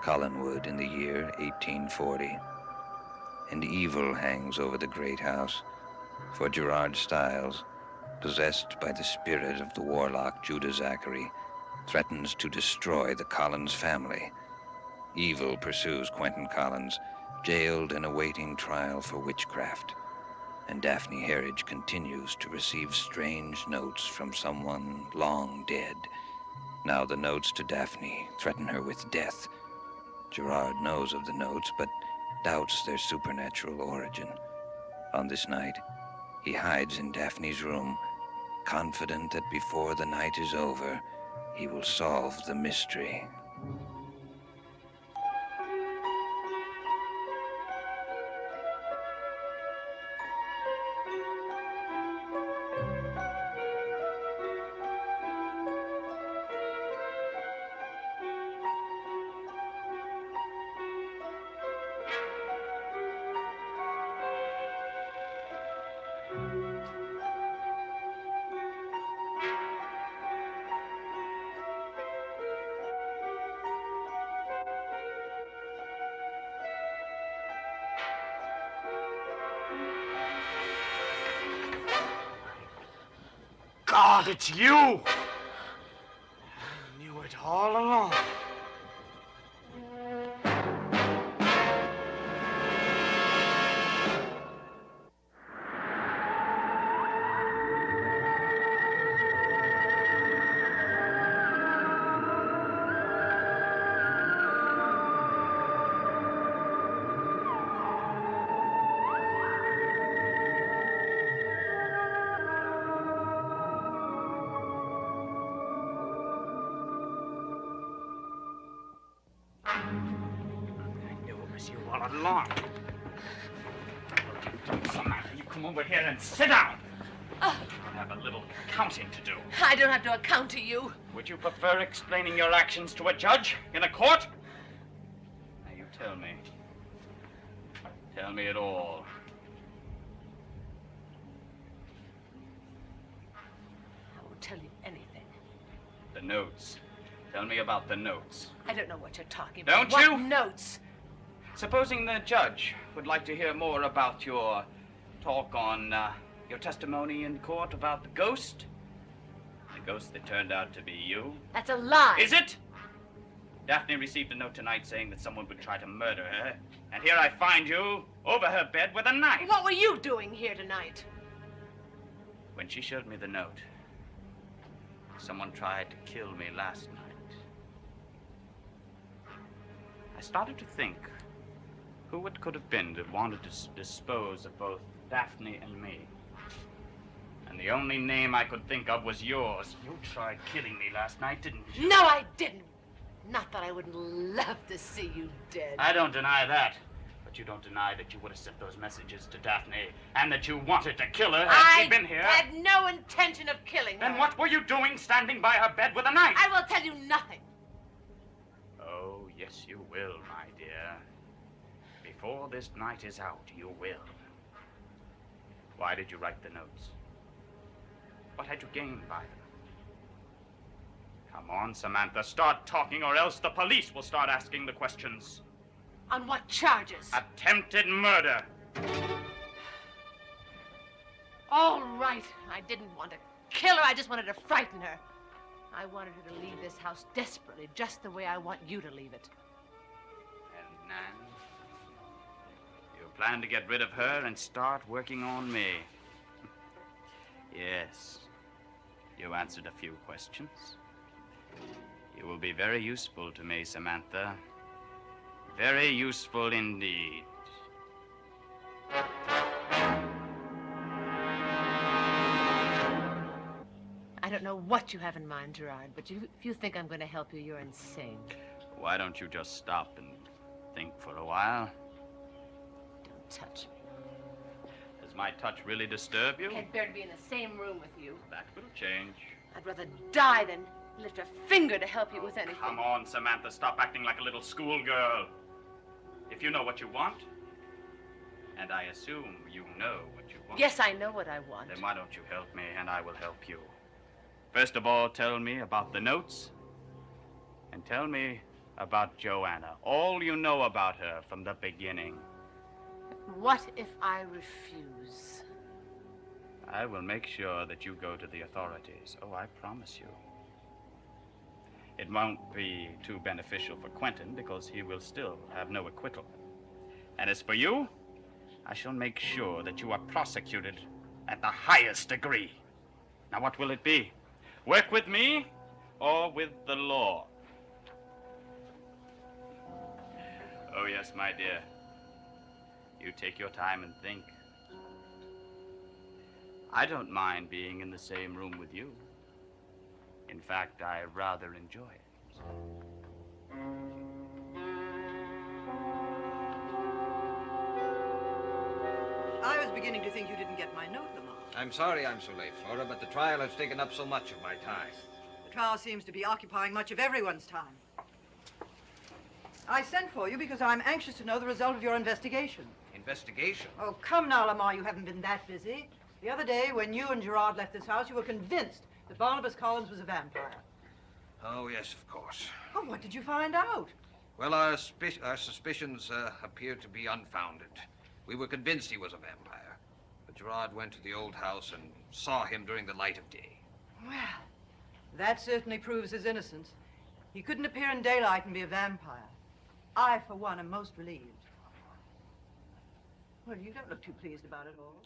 Collinwood in the year 1840. And evil hangs over the great house, for Gerard Stiles, possessed by the spirit of the warlock Judah Zachary, threatens to destroy the Collins family. Evil pursues Quentin Collins, jailed and awaiting trial for witchcraft. And Daphne Herridge continues to receive strange notes from someone long dead. Now the notes to Daphne threaten her with death. Gerard knows of the notes, but doubts their supernatural origin. On this night, he hides in Daphne's room, confident that before the night is over, he will solve the mystery. God, it's you! I knew it all along. Along. Samantha, you come over here and sit down. I have a little counting to do. I don't have to account to you. Would you prefer explaining your actions to a judge in a court? Now you tell me. Tell me it all. I won't tell you anything. The notes. Tell me about the notes. I don't know what you're talking about. Don't you? What notes? Supposing the judge would like to hear more about your talk on your testimony in court about the ghost. The ghost that turned out to be you. That's a lie. Is it? Daphne received a note tonight saying that someone would try to murder her. And here I find you over her bed with a knife. What were you doing here tonight? When she showed me the note, someone tried to kill me last night. I started to think who it could have been that wanted to dispose of both Daphne and me. And the only name I could think of was yours. You tried killing me last night, didn't you? No, I didn't. Not that I wouldn't love to see you dead. I don't deny that. But you don't deny that you would have sent those messages to Daphne and that you wanted to kill her had she been here. I had no intention of killing her. Then what were you doing standing by her bed with a knife? I will tell you nothing. Oh, yes, you will, my dear. Before this night is out, you will. Why did you write the notes? What had you gained by them? Come on, Samantha, start talking or else the police will start asking the questions. On what charges? Attempted murder. All right. I didn't want to kill her. I just wanted to frighten her. I wanted her to leave this house desperately, just the way I want you to leave it. And Nan? You plan to get rid of her and start working on me. Yes. You answered a few questions. You will be very useful to me, Samantha. Very useful indeed. I don't know what you have in mind, Gerard, but if you think I'm going to help you, you're insane. Why don't you just stop and think for a while? Don't touch me. Does my touch really disturb you? I can't bear to be in the same room with you. That will change. I'd rather die than lift a finger to help you with anything. Come on, Samantha, stop acting like a little schoolgirl. If you know what you want, and I assume you know what you want. Yes, I know what I want. Then why don't you help me, and I will help you. First of all, tell me about the notes, and tell me about Joanna. All you know about her from the beginning. What if I refuse? I will make sure that you go to the authorities. Oh, I promise you. It won't be too beneficial for Quentin because he will still have no acquittal. And as for you, I shall make sure that you are prosecuted at the highest degree. Now, what will it be? Work with me or with the law? Oh, yes, my dear. You take your time and think. I don't mind being in the same room with you. In fact, I rather enjoy it. I was beginning to think you didn't get my note, Lamar. I'm sorry I'm so late, Flora, but the trial has taken up so much of my time. The trial seems to be occupying much of everyone's time. I sent for you because I'm anxious to know the result of your investigation. Investigation? Oh, come now, Lamar, you haven't been that busy. The other day, when you and Gerard left this house, you were convinced that Barnabas Collins was a vampire. Oh, yes, of course. Oh, what did you find out? Well, our suspicions appeared to be unfounded. We were convinced he was a vampire. But Gerard went to the old house and saw him during the light of day. Well, that certainly proves his innocence. He couldn't appear in daylight and be a vampire. I, for one, am most relieved. Well, you don't look too pleased about it all.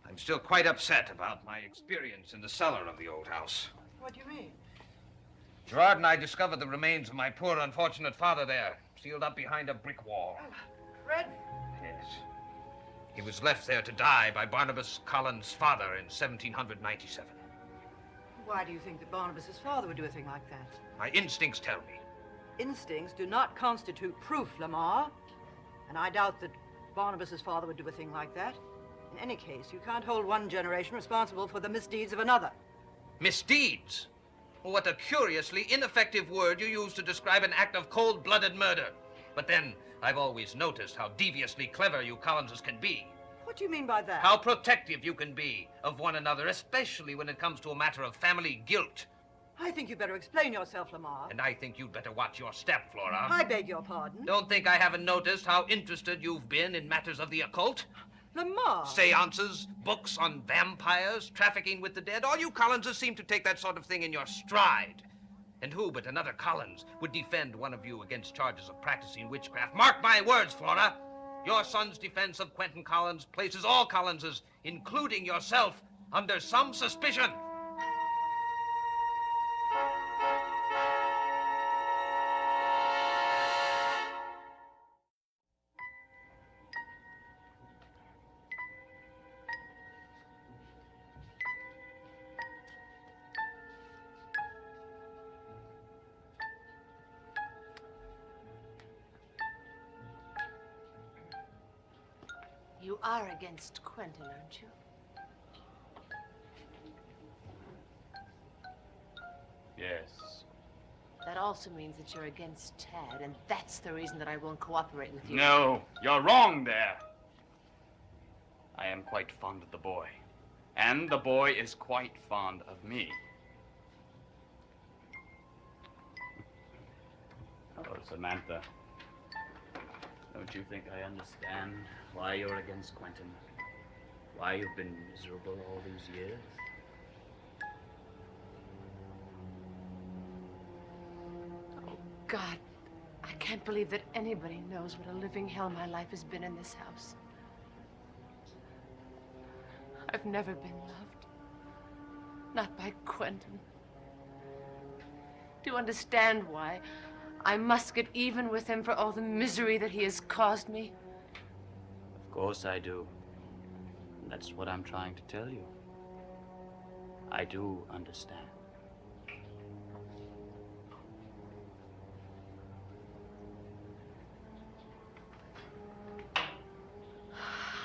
I'm still quite upset about my experience in the cellar of the old house. What do you mean? Gerard and I discovered the remains of my poor, unfortunate father there, sealed up behind a brick wall. Oh, Fred? Yes. He was left there to die by Barnabas Collins' father in 1797. Why do you think that Barnabas's father would do a thing like that? My instincts tell me. Instincts do not constitute proof, Lamar. And I doubt that Barnabas's father would do a thing like that. In any case, you can't hold one generation responsible for the misdeeds of another. Misdeeds? Well, what a curiously ineffective word you use to describe an act of cold-blooded murder. But then, I've always noticed how deviously clever you Collinses can be. What do you mean by that? How protective you can be of one another, especially when it comes to a matter of family guilt. I think you better explain yourself, Lamar. And I think you'd better watch your step, Flora. I beg your pardon. Don't think I haven't noticed how interested you've been in matters of the occult. Lamar! Seances, books on vampires, trafficking with the dead. All you Collinses seem to take that sort of thing in your stride. And who but another Collins would defend one of you against charges of practicing witchcraft? Mark my words, Flora. Your son's defense of Quentin Collins places all Collinses, including yourself, under some suspicion. You are against Quentin, aren't you? Yes. That also means that you're against Tad, and that's the reason that I won't cooperate with you. No, you're wrong there. I am quite fond of the boy. And the boy is quite fond of me. Oh, Samantha. Don't you think I understand why you're against Quentin? Why you've been miserable all these years? Oh, God. I can't believe that anybody knows what a living hell my life has been in this house. I've never been loved. Not by Quentin. Do you understand why I must get even with him for all the misery that he has caused me? Of course I do. That's what I'm trying to tell you. I do understand.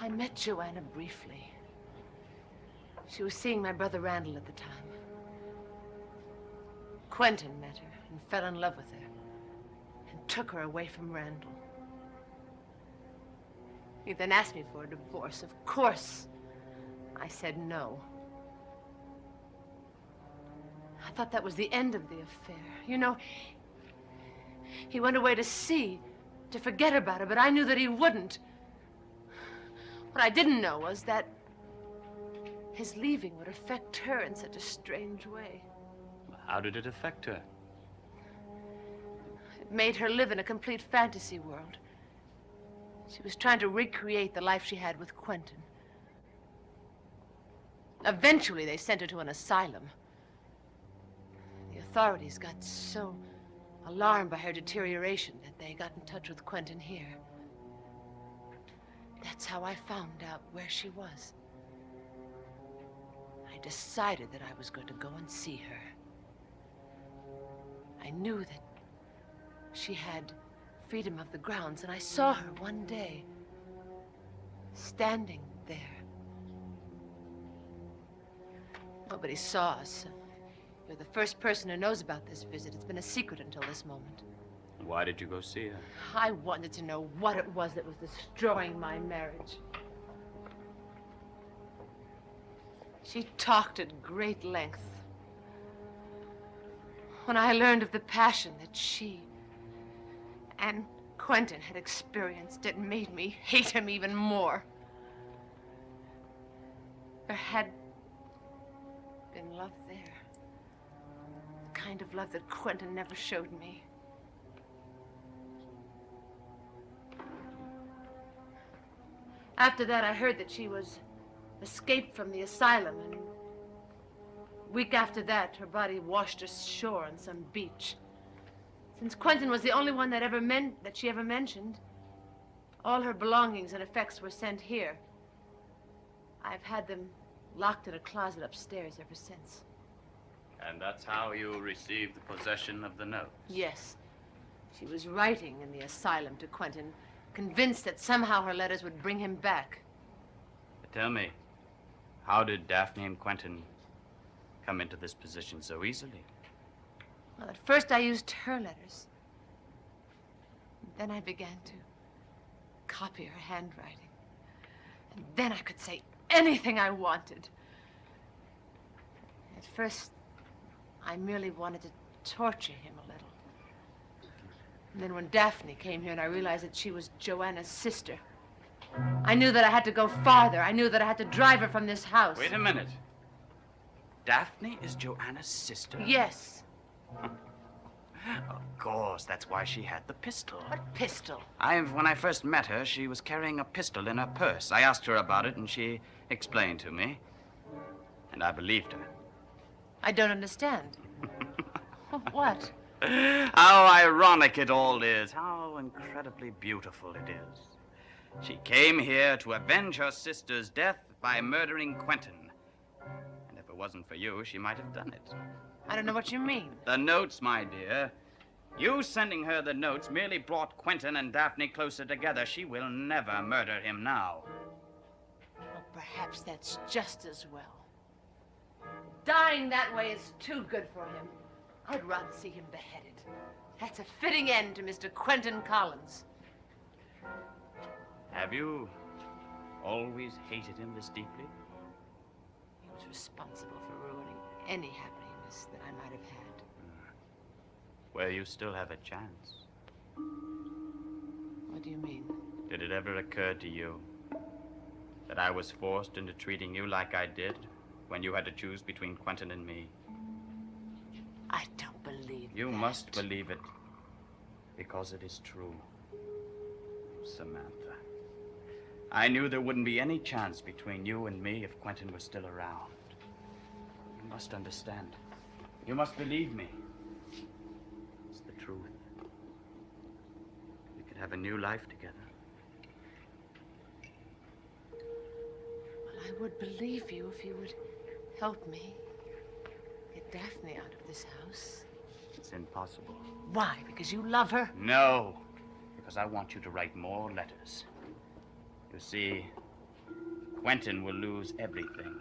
I met Joanna briefly. She was seeing my brother Randall at the time. Quentin met her and fell in love with her and took her away from Randall. He then asked me for a divorce. Of course, I said no. I thought that was the end of the affair. You know, He went away to sea, to forget about her, but I knew that he wouldn't. What I didn't know was that his leaving would affect her in such a strange way. How did it affect her? It made her live in a complete fantasy world. She was trying to recreate the life she had with Quentin. Eventually, they sent her to an asylum. The authorities got so alarmed by her deterioration that they got in touch with Quentin here. That's how I found out where she was. I decided that I was going to go and see her. I knew that she had freedom of the grounds, and I saw her one day, standing there. Nobody saw us. You're the first person who knows about this visit. It's been a secret until this moment. Why did you go see her? I wanted to know what it was that was destroying my marriage. She talked at great length. When I learned of the passion that she and Quentin had experienced, it made me hate him even more. There had been love there. The kind of love that Quentin never showed me. After that, I heard that she was escaped from the asylum, and a week after that, her body washed ashore on some beach. Since Quentin was the only one that she ever mentioned, all her belongings and effects were sent here. I've had them locked in a closet upstairs ever since. And that's how you received the possession of the note? Yes. She was writing in the asylum to Quentin, convinced that somehow her letters would bring him back. But tell me, how did Daphne and Quentin come into this position so easily? Well, at first I used her letters. Then I began to copy her handwriting. And then I could say anything I wanted. At first, I merely wanted to torture him a little. And then when Daphne came here and I realized that she was Joanna's sister, I knew that I had to go farther. I knew that I had to drive her from this house. Wait a minute. Daphne is Joanna's sister? Yes. Of course, that's why she had the pistol. What pistol? When I first met her, she was carrying a pistol in her purse. I asked her about it, and she explained to me. And I believed her. I don't understand. What? How ironic it all is. How incredibly beautiful it is. She came here to avenge her sister's death by murdering Quentin. And if it wasn't for you, she might have done it. I don't know what you mean. The notes, my dear. You sending her the notes merely brought Quentin and Daphne closer together. She will never murder him now. Well, perhaps that's just as well. Dying that way is too good for him. I'd rather see him beheaded. That's a fitting end to Mr. Quentin Collins. Have you always hated him this deeply? He was responsible for ruining any happiness that I might have had. Well, you still have a chance. What do you mean? Did it ever occur to you that I was forced into treating you like I did when you had to choose between Quentin and me? I don't believe You that. must believe it, because it is true. Samantha, I knew there wouldn't be any chance between you and me if Quentin was still around. You must understand. You must believe me. It's the truth. We could have a new life together. Well, I would believe you if you would help me get Daphne out of this house. It's impossible. Why? Because you love her? No, because I want you to write more letters. You see, Quentin will lose everything.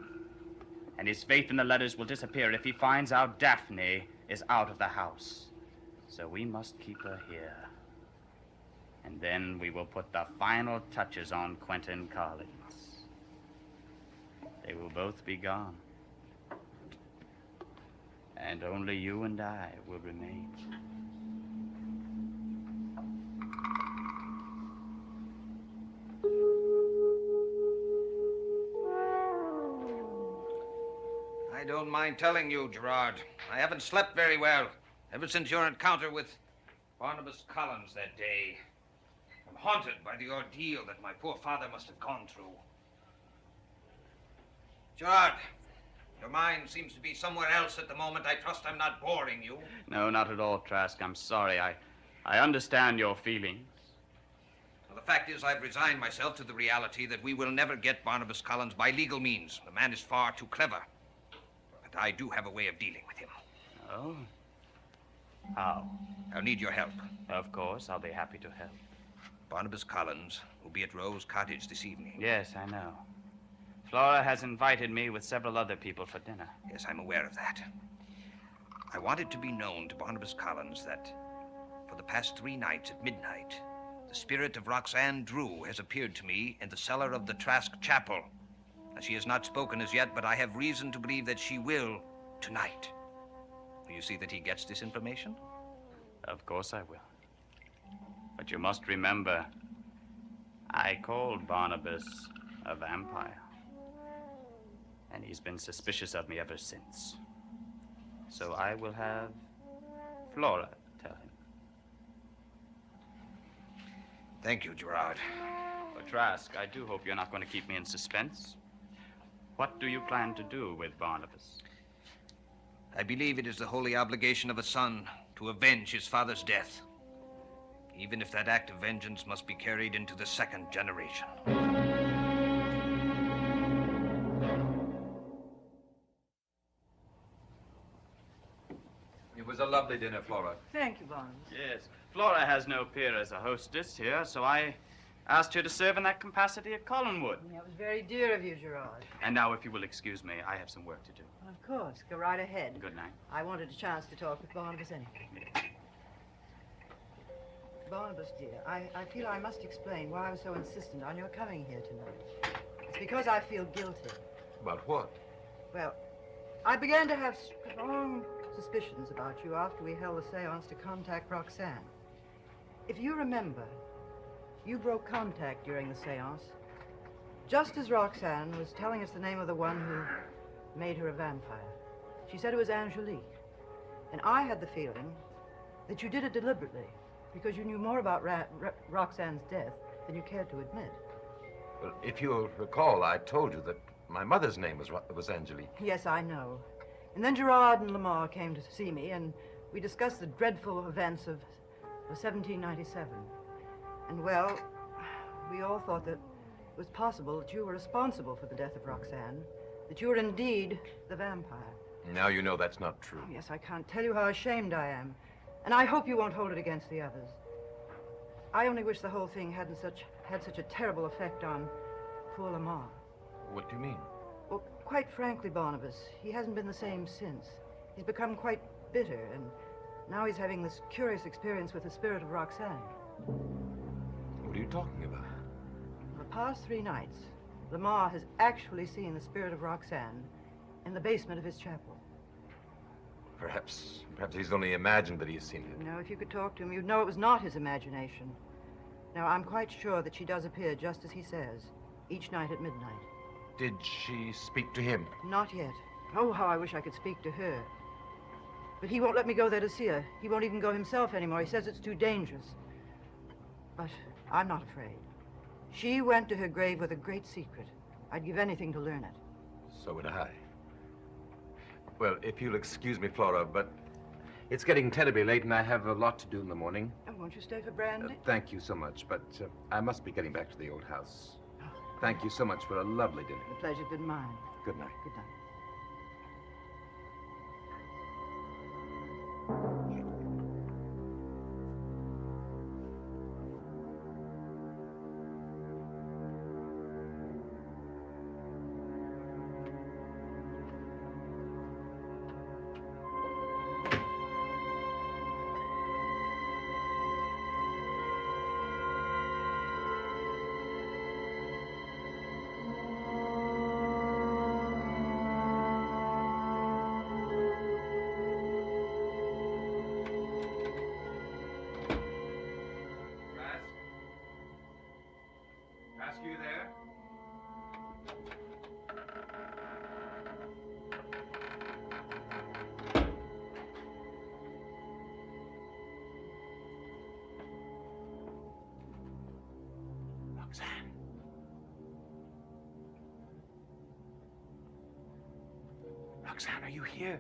And his faith in the letters will disappear if he finds out Daphne is out of the house. So we must keep her here. And then we will put the final touches on Quentin Collins. They will both be gone. And only you and I will remain. I don't mind telling you, Gerard. I haven't slept very well ever since your encounter with Barnabas Collins that day. I'm haunted by the ordeal that my poor father must have gone through. Gerard, your mind seems to be somewhere else at the moment. I trust I'm not boring you. No, not at all, Trask. I'm sorry. I understand your feelings. Well, the fact is, I've resigned myself to the reality that we will never get Barnabas Collins by legal means. The man is far too clever. But I do have a way of dealing with him. Oh? How? I'll need your help. Of course, I'll be happy to help. Barnabas Collins will be at Rose Cottage this evening. Yes, I know. Flora has invited me with several other people for dinner. Yes, I'm aware of that. I want it to be known to Barnabas Collins that for the past 3 nights at midnight, the spirit of Roxanne Drew has appeared to me in the cellar of the Trask Chapel. Now, she has not spoken as yet, but I have reason to believe that she will tonight. Will you see that he gets this information? Of course I will. But you must remember, I called Barnabas a vampire. And he's been suspicious of me ever since. So I will have Flora tell him. Thank you, Gerard. But Trask, I do hope you're not going to keep me in suspense. What do you plan to do with Barnabas? I believe it is the holy obligation of a son to avenge his father's death, even if that act of vengeance must be carried into the 2nd generation. It was a lovely dinner, Flora. Thank you, Barnabas. Yes. Flora has no peer as a hostess here, so I asked her to serve in that capacity at Collinwood. That was very dear of you, Gerard. And now, if you will excuse me, I have some work to do. Of course. Go right ahead. Good night. I wanted a chance to talk with Barnabas anyway. Barnabas, dear, I feel I must explain why I was so insistent on your coming here tonight. It's because I feel guilty. About what? Well, I began to have strong suspicions about you after we held the seance to contact Roxanne. If you remember, you broke contact during the seance, just as Roxanne was telling us the name of the one who made her a vampire. She said it was Angelique. And I had the feeling that you did it deliberately because you knew more about Roxanne's death than you cared to admit. Well, if you'll recall, I told you that my mother's name was Angelique. Yes, I know. And then Gerard and Lamar came to see me, and we discussed the dreadful events of 1797. And, well, we all thought that it was possible that you were responsible for the death of Roxanne, that you were indeed the vampire. Now you know that's not true. Yes, I can't tell you how ashamed I am. And I hope you won't hold it against the others. I only wish the whole thing hadn't had such a terrible effect on poor Lamar. What do you mean? Well, quite frankly, Barnabas, he hasn't been the same since. He's become quite bitter, and now he's having this curious experience with the spirit of Roxanne. What are you talking about? For the past 3 nights, Lamar has actually seen the spirit of Roxanne in the basement of his chapel. Perhaps he's only imagined that he's seen it. Now, if you could talk to him, you'd know it was not his imagination. Now, I'm quite sure that she does appear just as he says, each night at midnight. Did she speak to him? Not yet. Oh, how I wish I could speak to her. But he won't let me go there to see her. He won't even go himself anymore. He says it's too dangerous. But I'm not afraid. She went to her grave with a great secret. I'd give anything to learn it. So would I. Well, if you'll excuse me, Flora, but it's getting terribly late and I have a lot to do in the morning. Oh, won't you stay for brandy? Thank you so much, but I must be getting back to the old house. Thank you so much for a lovely dinner. The pleasure's been mine. Good night. Good night. Roxanne, are you here?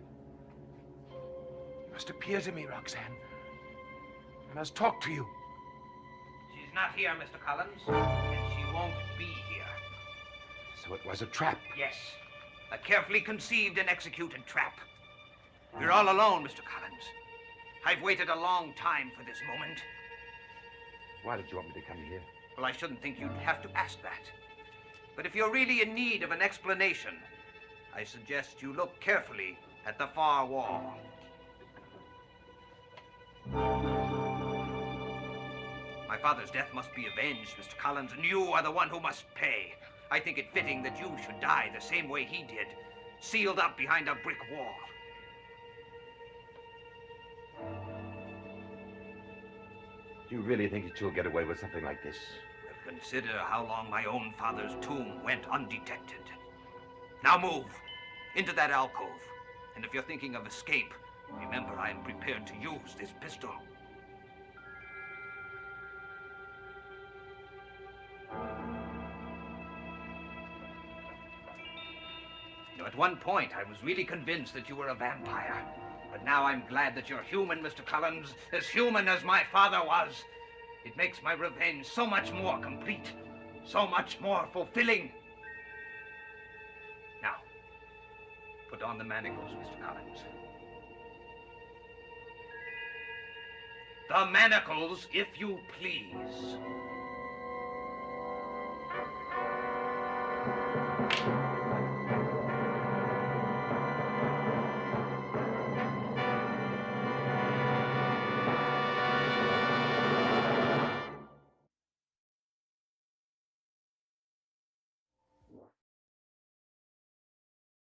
You must appear to me, Roxanne. I must talk to you. She's not here, Mr. Collins, and she won't be here. So it was a trap. Yes, a carefully conceived and executed trap. We're all alone, Mr. Collins. I've waited a long time for this moment. Why did you want me to come here? Well, I shouldn't think you'd have to ask that. But if you're really in need of an explanation, I suggest you look carefully at the far wall. My father's death must be avenged, Mr. Collins, and you are the one who must pay. I think it fitting that you should die the same way he did, sealed up behind a brick wall. Do you really think that you'll get away with something like this? Well, consider how long my own father's tomb went undetected. Now move into that alcove. And if you're thinking of escape, remember I am prepared to use this pistol. At one point, I was really convinced that you were a vampire. But now I'm glad that you're human, Mr. Collins, as human as my father was. It makes my revenge so much more complete, so much more fulfilling. Now, put on the manacles, Mr. Collins. The manacles, if you please.